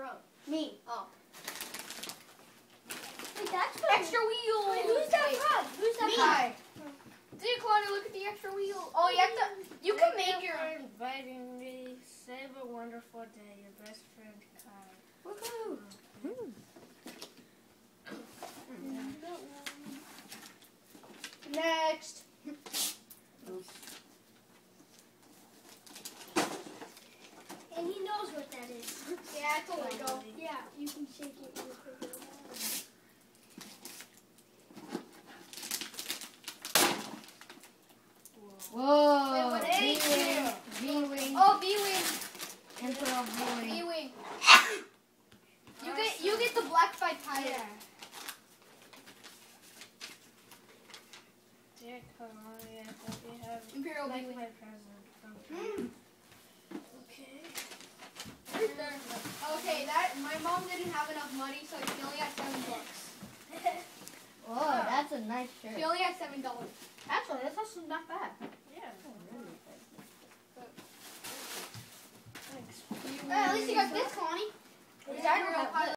from? Me. Oh. Wait, that's from Extra wheel. Wait, who's that from? Who's that from? Hi. Dude, Connor, look at the extra wheel. Oh, you have to. You can make your. For inviting me. Save a wonderful day. Your best friend, Kai. Woohoo! Next. And he knows what that is. Yeah, it's a Lego. Yeah, you can shake it real quick. Whoa! Wait, what is V-wing. V-wing. Oh, V-wing. Emperor V-wing. V-wing. You get the black fight pilot. Yeah. Dear Connie, I hope you have Imperial like V-wing. my present from me. Okay. Okay, my mom didn't have enough money, so she only had $7. Oh, that's a nice She shirt. only had $7. Actually, that's also not bad. Yeah. Thanks. At least you got this, Connie. Is that Imperial pilot.